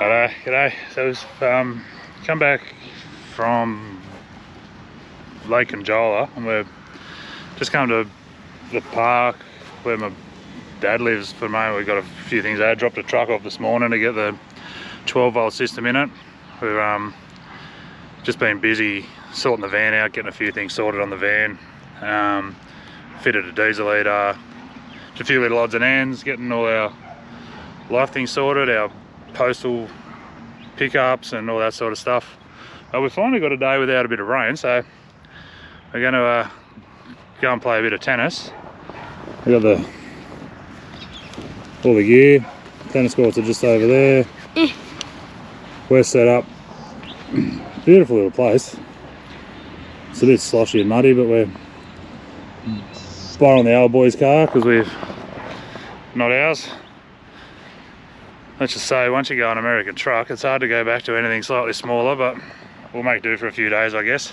G'day. So we've come back from Lake Conjola and we're just come to the park where my dad lives for the moment. We've got a few things. I dropped a truck off this morning to get the 12-volt system in it. We've just been busy sorting the van out, getting a few things sorted on the van. Fitted a diesel heater, just a few little odds and ends, getting all our life things sorted, our postal pickups and all that sort of stuff. We finally got a day without a bit of rain, so we're going to go and play a bit of tennis. We got all the gear. Tennis courts are just over there. We're set up. Beautiful little place. It's a bit sloshy and muddy, but we're borrowing the old boy's car because we've not ours. Let's just say, once you go on an American truck, it's hard to go back to anything slightly smaller, but we'll make do for a few days, I guess.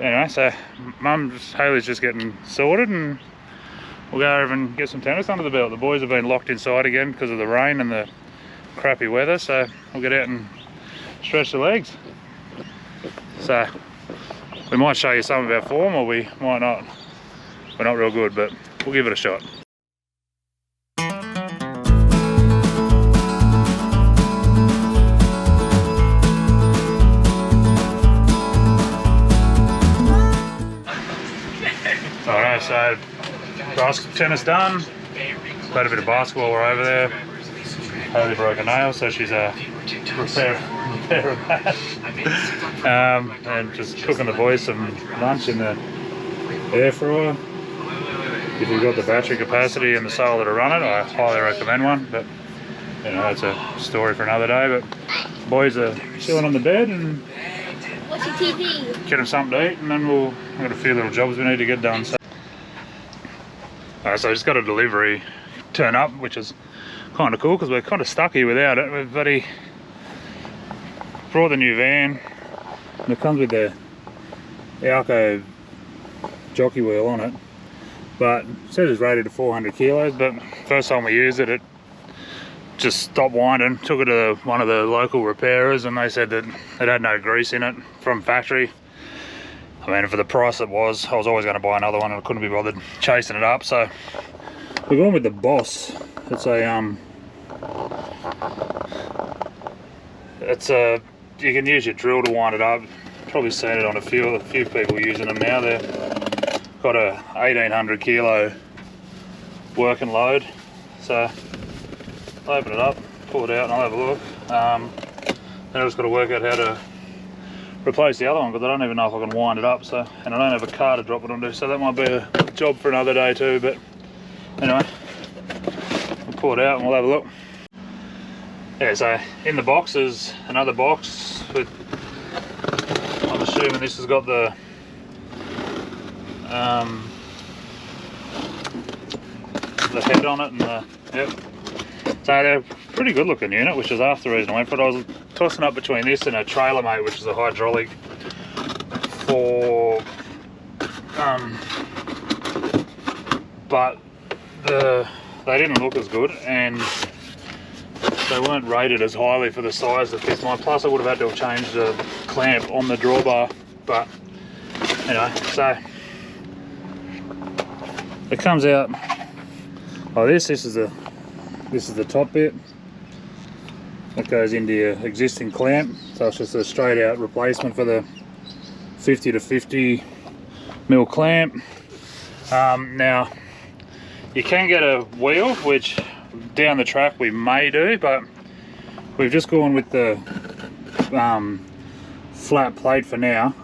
Anyway, so Haley's just getting sorted and we'll go over and get some tennis under the belt. The boys have been locked inside again because of the rain and the crappy weather, so we'll get out and stretch the legs. So we might show you some of our form, or we might not. We're not real good, but we'll give it a shot. Alright, so tennis done. Played a bit of basketball while we're over there. Haley broke a nail, so she's repair of that. And just cooking the boys some lunch in the air fryer. If you've got the battery capacity and the solar to run it, I highly recommend one, but you know, that's a story for another day. But boys are chilling on the bed and watching TV. Get them something to eat, and then we've got a few little jobs we need to get done. So I just got a delivery turn up, which is kind of cool because we're kind of stuck here without it. We've brought the new van, and it comes with the Alco jockey wheel on it, but it says it's rated to 400 kilos, but first time we used it, it just stopped winding. Took it to one of the local repairers and they said that it had no grease in it from factory. I mean, for the price it was, I was always going to buy another one and I couldn't be bothered chasing it up, so we're going with the Boss. You can use your drill to wind it up. Probably seen it on a few people using them now. They've got a 1800 kilo working load, so I'll open it up, pull it out and I'll have a look. Then I've just got to work out how to replace the other one because I don't even know if I can wind it up, so, and I don't have a car to drop it onto, so that might be a job for another day too. But anyway, we'll pull it out and we'll have a look. Yeah, so in the box is another box with, I'm assuming this has got the head on it and the, yep. So they're a pretty good looking unit, which is half the reason I went for it. I was tossing up between this and a Trailer Mate, which is a hydraulic for, but they didn't look as good and they weren't rated as highly for the size that fits mine. Plus I would have had to have changed the clamp on the drawbar, but anyway, so it comes out like this. This is the top bit that goes into your existing clamp, so it's just a straight out replacement for the 50 to 50 mil clamp. Now you can get a wheel, which down the track we may do, but we've just gone with the flat plate for now,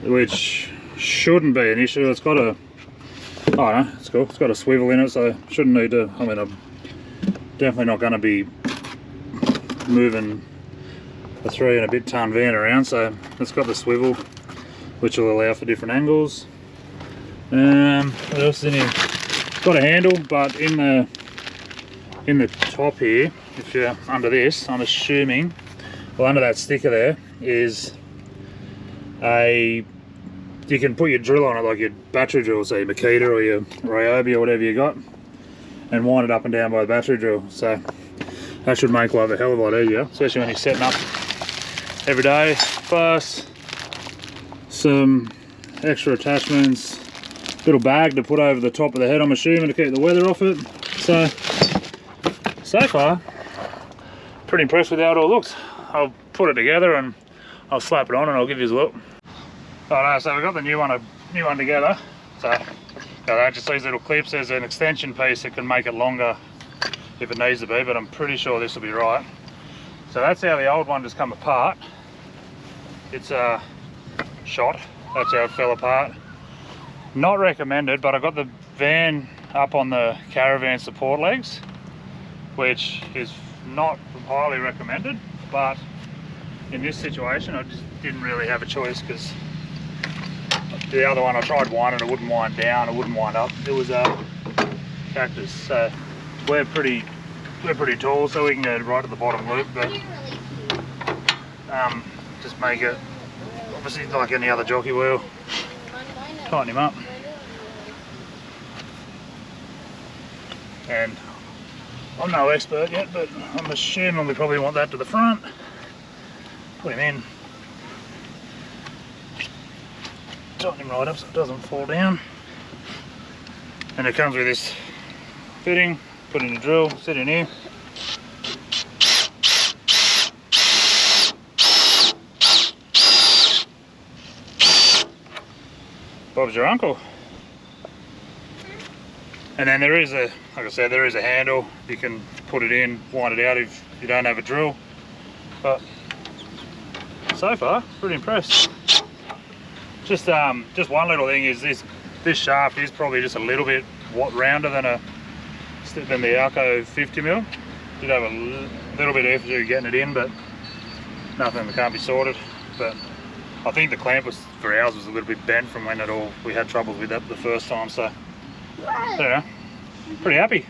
which shouldn't be an issue. It's got a, oh no, it's cool, it's got a swivel in it, so shouldn't need to, I mean, I'm definitely not going to be moving a 3 and a bit ton van around, so it's got the swivel which will allow for different angles. What else is in here? It's got a handle, but in the top here, if you're under this, I'm assuming, well, under that sticker there is you can put your drill on it, like your battery drill, so your Makita or your Ryobi or whatever you got, and wind it up and down by the battery drill. So That should make life a hell of a lot easier, especially when you're setting up every day. Plus some extra attachments, little bag to put over the top of the head, I'm assuming, to keep the weather off it. So far, pretty impressed with how it all looks. I'll put it together and I'll slap it on and I'll give you a look. Alright, so we've got the new one together. So that just these little clips. There's an extension piece that can make it longer if it needs to be, but I'm pretty sure this will be right. So that's how the old one just come apart. It's shot. That's how it fell apart. Not recommended, but I got the van up on the caravan support legs, which is not highly recommended, but in this situation I just didn't really have a choice, because the other one I tried winding, it wouldn't wind down, it wouldn't wind up. It was a cactus. So we're pretty tall, so we can go right to the bottom loop, but just make it obviously like any other jockey wheel. Tighten him up, and I'm no expert yet, but I'm assuming we probably want that to the front. Put him in, tighten him right up so it doesn't fall down, and it comes with this fitting. Put in the drill, sit in here. Bob's your uncle. And then there is like I said, there is a handle. You can put it in, wind it out if you don't have a drill. But so far, pretty impressed. Just one little thing is this shaft is probably just a little bit rounder than the Alco 50mm. Did have a little bit of issue getting it in, but nothing that can't be sorted. But I think the clamp for ours was a little bit bent from when we had troubles with that the first time. So I don't know, pretty happy.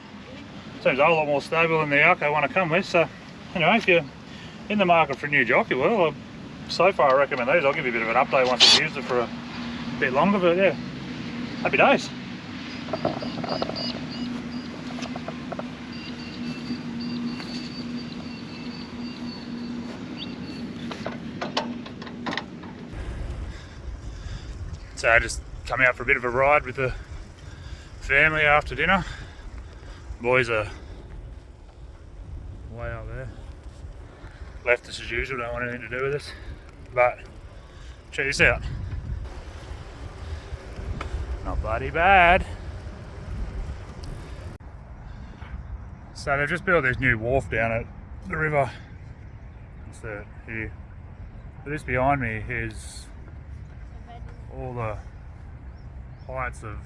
Seems a whole lot more stable than the Alco one I come with. So anyway, if you're in the market for a new jockey wheel, so far I recommend these. I'll give you a bit of an update once I've used it for a bit longer, but yeah, happy days. So I just come out for a bit of a ride with the family after dinner. Boys are way up there. Left us as usual, don't want anything to do with us. But check this out. Not bloody bad. So they've just built this new wharf down at the river. What's that here? So this behind me is all the heights of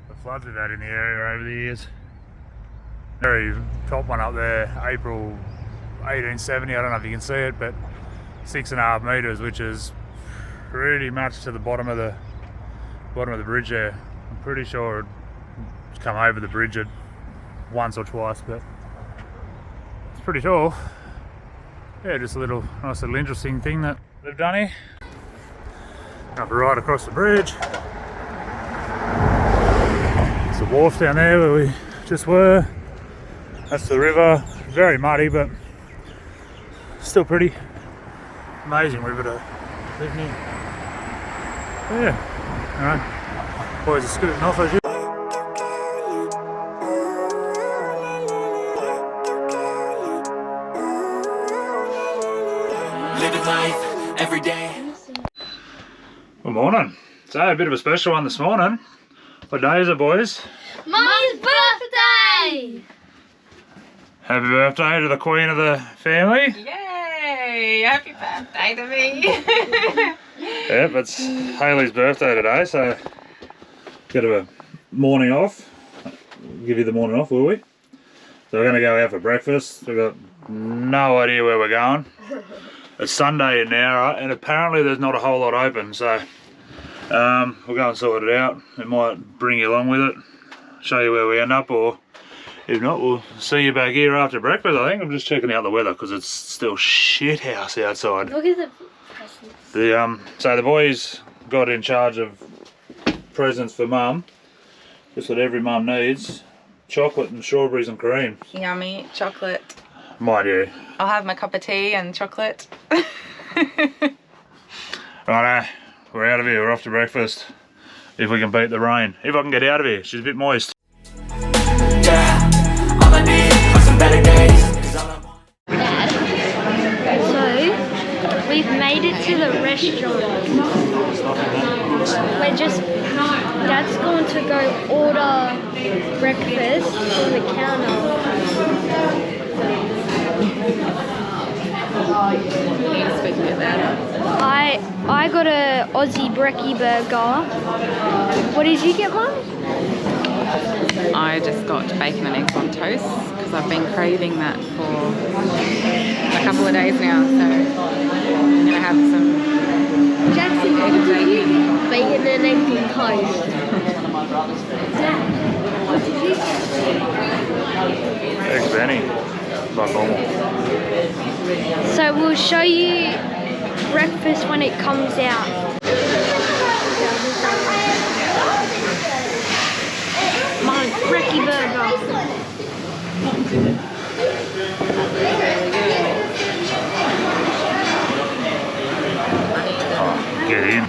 the floods we've had in the area over the years. Very top one up there, April 1870, I don't know if you can see it, but 6.5 metres, which is pretty much to the bottom of the bridge there. I'm pretty sure it's come over the bridge once or twice, but it's pretty tall. Yeah, just a nice little interesting thing that they've done here. Up right across the bridge. It's the wharf down there where we just were. That's the river. Very muddy, but still pretty. Amazing river to live near. Yeah. Alright. Boys are scooting off as usual. Living life every day. Good morning. So a bit of a special one this morning. What day is it, boys? Mum's birthday! Happy birthday to the queen of the family. Yay! Happy birthday to me! Yep, it's Hayley's birthday today, so get a morning off. We'll give you the morning off, will we? So we're going to go out for breakfast. We've got no idea where we're going. It's Sunday in Nowra, and apparently there's not a whole lot open, so we'll go and sort it out. We might bring you along with it, show you where we end up, or if not, we'll see you back here after breakfast. I think I'm just checking out the weather because it's still shit house outside. Look at the presents. So the boys got in charge of presents for Mum, just what every mum needs. chocolate and strawberries and cream. Yummy chocolate. Mind you. I'll have my cup of tea and chocolate. Righto, we're out of here. We're off to breakfast. If we can beat the rain. If I can get out of here. She's a bit moist. Yeah, all I need are some better days. 'Cause all I want. So, we've made it to the restaurant. We're just, Dad's going to go order breakfast on the counter. I got a Aussie brekkie burger. What did you get, Mum? I just got bacon and eggs on toast because I've been craving that for a couple of days now. So I'm gonna have some Jackson, what did you get? Bacon and eggs on toast. Dad, what did you get? Eggs Benny. Like normal. So we'll show you breakfast when it comes out. My brekkie burger. Oh, get in.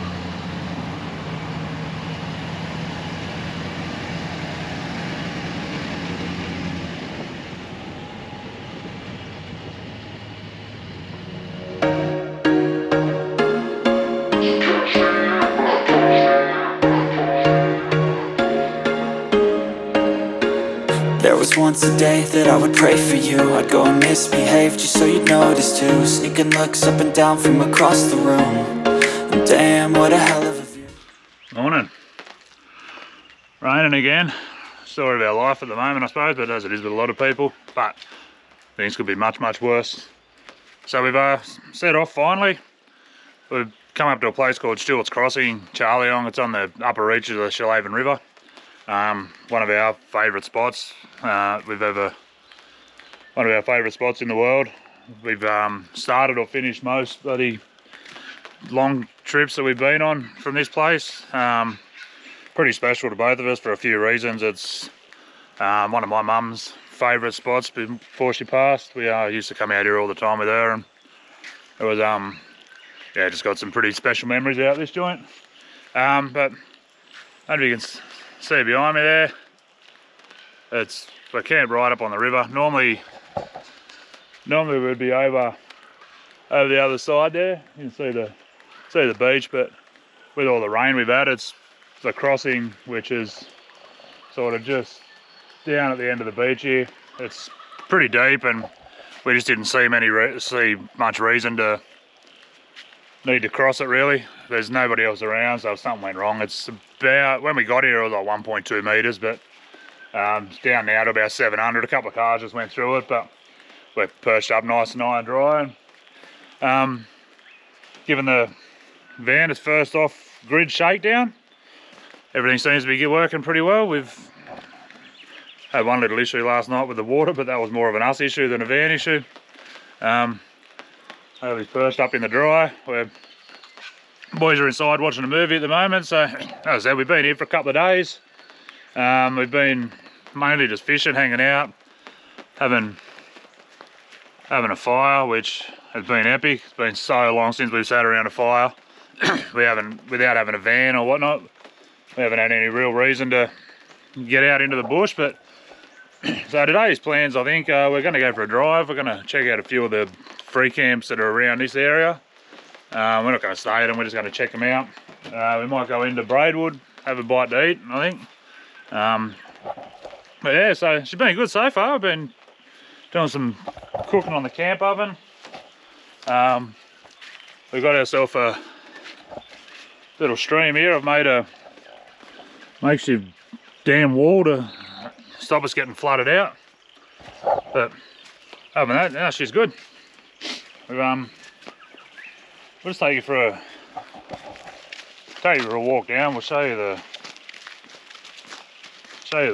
There was once a day that I would pray for you. I'd go and misbehave just so you'd notice too. Sneaking looks up and down from across the room. And damn, what a hell of a view. Morning. Raining again. Story of our life at the moment, I suppose, but as it is with a lot of people. But things could be much, much worse. So we've set off finally. We've come up to a place called Stewart's Crossing, Charleong. It's on the upper reaches of the Shoalhaven River. One of our favourite spots. One of our favourite spots in the world. We've started or finished most bloody long trips that we've been on from this place. Pretty special to both of us for a few reasons. It's one of my mum's favourite spots before she passed. We used to come out here all the time with her, and it was yeah, just got some pretty special memories out this joint. But I don't know if you can see behind me there. We're camped right up on the river. Normally we'd be over the other side there. You can see the beach, but with all the rain we've had, it's the crossing, which is sort of just down at the end of the beach here. It's pretty deep, and we just didn't see much reason to need to cross it really. There's nobody else around, so if something went wrong, it's about, when we got here it was like 1.2 metres, but it's down now to about 700. A couple of cars just went through it, but we're perched up nice and high and dry. And given the van its first off grid shakedown, everything seems to be working pretty well. We've had one little issue last night with the water, but that was more of an us issue than a van issue. We've perched up in the dry. Boys are inside watching a movie at the moment, so as I said, we've been here for a couple of days. We've been mainly just fishing, hanging out, having a fire, which has been epic. It's been so long since we've sat around a fire. Without having a van or whatnot, we haven't had any real reason to get out into the bush. But so today's plans, I think we're going to go for a drive. We're going to check out a few of the free camps that are around this area. We're not going to stay at them, we're just going to check them out. We might go into Braidwood, have a bite to eat, I think. But yeah, so she's been good so far. I've been doing some cooking on the camp oven. We've got ourselves a little stream here. I've made a makeshift dam wall to stop us getting flooded out. But other than that, no, she's good. We'll just take you for a walk down. We'll show you the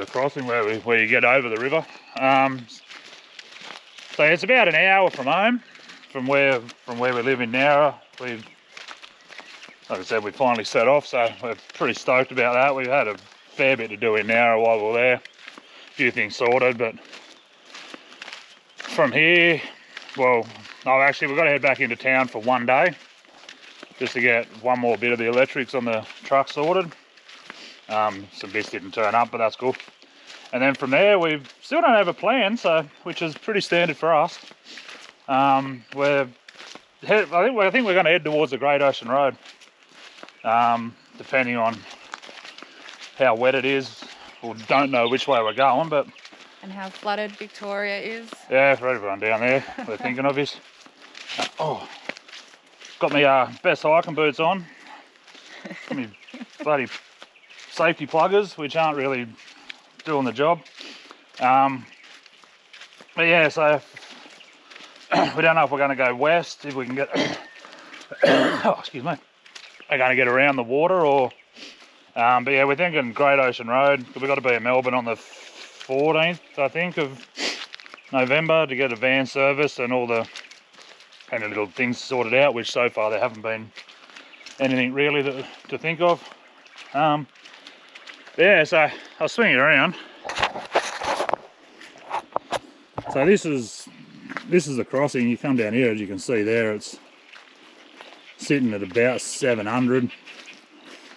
crossing where you get over the river. So it's about an hour from home, from where we live in Nowra. Like I said, we finally set off, so we're pretty stoked about that. We've had a fair bit to do in Nowra while we were there. few things sorted, but from here, well, no, actually we've got to head back into town for one day just to get one more bit of the electrics on the truck sorted. Some bits didn't turn up, but that's cool. And then from there, we still don't have a plan, so which is pretty standard for us. I think we're going to head towards the Great Ocean Road, depending on how wet it is. We don't know which way we're going, but And how flooded Victoria is. yeah, for everyone down there, we're thinking of it. Got my best hiking boots on. Got me bloody safety pluggers, which aren't really doing the job. But yeah, so we don't know if we're going to go west, if we can get oh, excuse me, we're going to get around the water, or but yeah, we're thinking Great Ocean Road. We've got to be in Melbourne on the 14th, I think, of November to get a van service and all the kind of little things sorted out, which so far there haven't been anything really to think of. Yeah, so I'll swing it around. So this is the crossing. You come down here, as you can see there, it's sitting at about 700.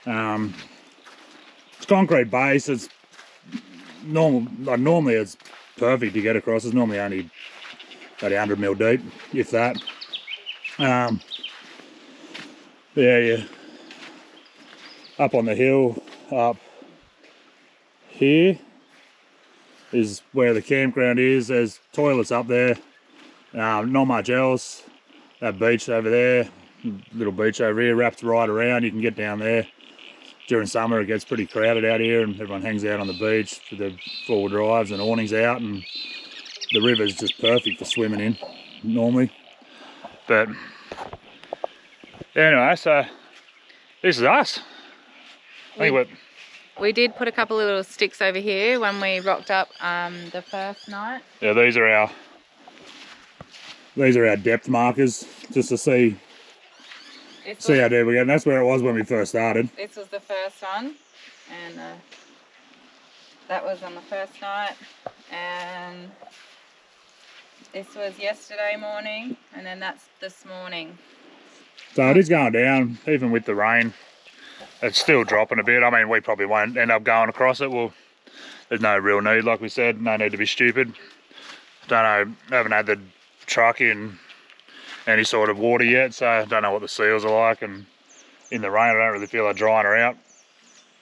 It's concrete base. It's normally it's perfect to get across. It's normally only about 100 mil deep, if that. Yeah. Up on the hill, up here is where the campground is. There's toilets up there. Not much else. That beach over there, little beach over here, wraps right around. You can get down there. During summer it gets pretty crowded out here and everyone hangs out on the beach with the four-wheel drives and awnings out, and the river's just perfect for swimming in normally. But anyway, so this is us. I think We did put a couple of little sticks over here when we rocked up the first night. yeah, these are our depth markers, just to see how deep we get. And that's where it was when we first started. This was the first one, and that was on the first night, and this was yesterday morning, and then that's this morning. So it is going down, even with the rain. It's still dropping a bit. I mean, we probably won't end up going across it. Well, there's no real need, like we said, no need to be stupid. Don't know, haven't had the truck in any sort of water yet, so I don't know what the seals are like, and in the rain I don't really feel like drying her out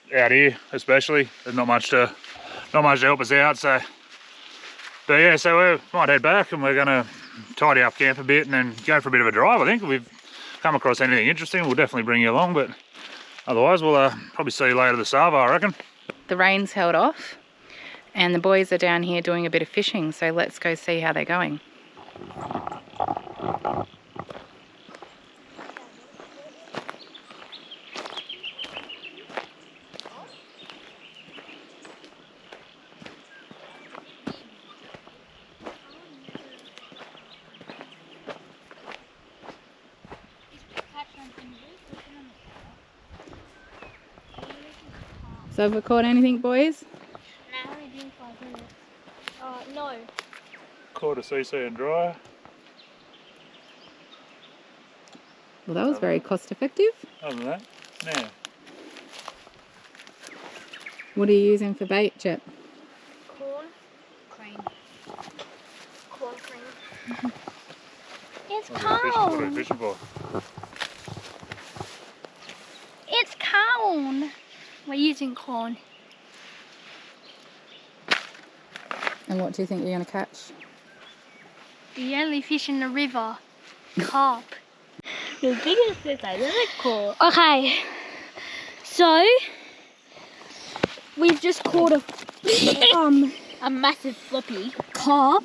here, especially. There's not much to help us out, so but yeah, so we might head back and we're gonna tidy up camp a bit and then go for a bit of a drive. I think if we've come across anything interesting, we'll definitely bring you along, but otherwise we'll probably see you later this Sava, I reckon. The rain's held off and the boys are down here doing a bit of fishing, so let's go see how they're going. So have we caught anything, boys? No, we didn't 5 minutes. No. Caught a CC and dry. Well, that was very cost effective. Other than that, now. What are you using for bait, Jet? Corn cream. Corn cream. It's What are cold. you fishing for? It's cold. We're using corn. And what do you think you're going to catch? The only fish in the river. Carp. The biggest fish I've ever caught. Okay. So we've just caught a massive floppy carp.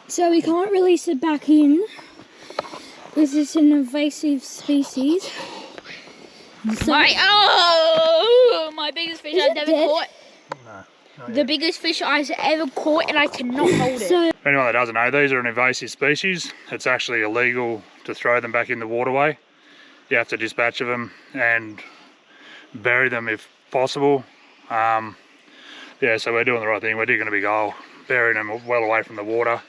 So we can't release it back in because it's an invasive species. So my biggest fish I've ever caught. No. The biggest fish I've ever caught, and I cannot hold it. For anyone that doesn't know, these are an invasive species. It's actually illegal to throw them back in the waterway. you have to dispatch of them and bury them if possible. Yeah, so we're doing the right thing. We're digging a big hole, burying them well away from the water.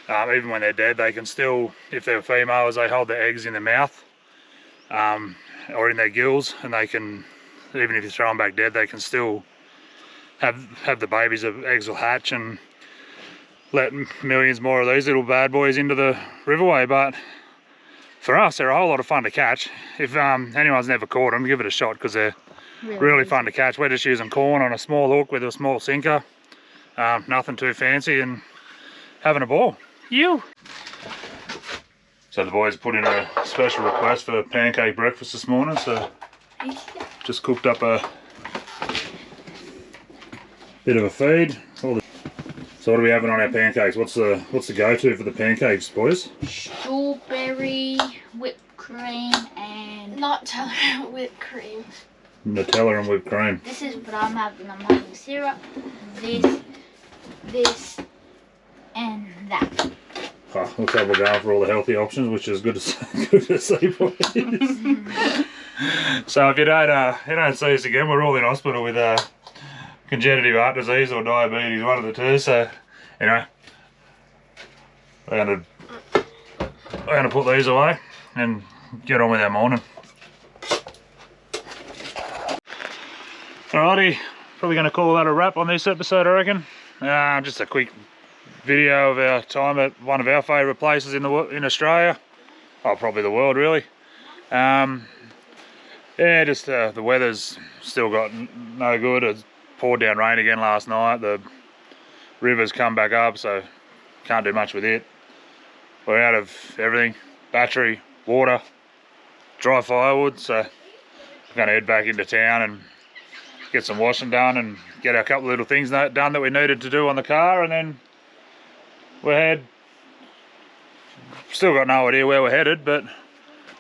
Even when they're dead, they can still, if they're females, they hold their eggs in their mouth or in their gills, and they can, even if you throw them back dead, they can still have the babies. Of eggs will hatch and let millions more of these little bad boys into the riverway. But for us, they're a whole lot of fun to catch. If anyone's never caught them, give it a shot, because they're really fun to catch. We're just using corn on a small hook with a small sinker, nothing too fancy, and having a ball. So the boys put in a special request for pancake breakfast this morning, so just cooked up a bit of a feed. So what are we having on our pancakes? What's the go-to for the pancakes, boys? Strawberry, whipped cream, and Nutella whipped cream. Nutella and whipped cream. this is what I'm having. I'm having syrup, this, and that. Looks like we're going for all the healthy options, which is good to see, boys. So if you don't see us again, we're all in hospital with congenital heart disease or diabetes, one of the two. So anyway, we're gonna put these away and get on with our morning. Alrighty, probably gonna call that a wrap on this episode, I reckon. Just a quick video of our time at one of our favourite places in Australia, probably the world, really. Yeah, just the weather's still got no good. It poured down rain again last night. The river's come back up, so can't do much with it. We're out of everything: battery, water, dry firewood. So we're going to head back into town and get some washing done and get a couple of little things done that we needed to do on the car, and then we're still got no idea where we're headed, but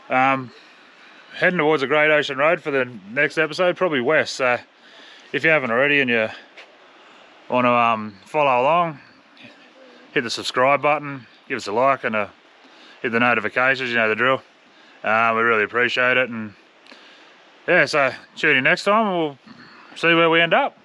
heading towards the Great Ocean Road for the next episode, probably west. So if you haven't already and you want to follow along, hit the subscribe button, give us a like, and hit the notifications, you know the drill. We really appreciate it, and yeah, so tune in next time and we'll see where we end up.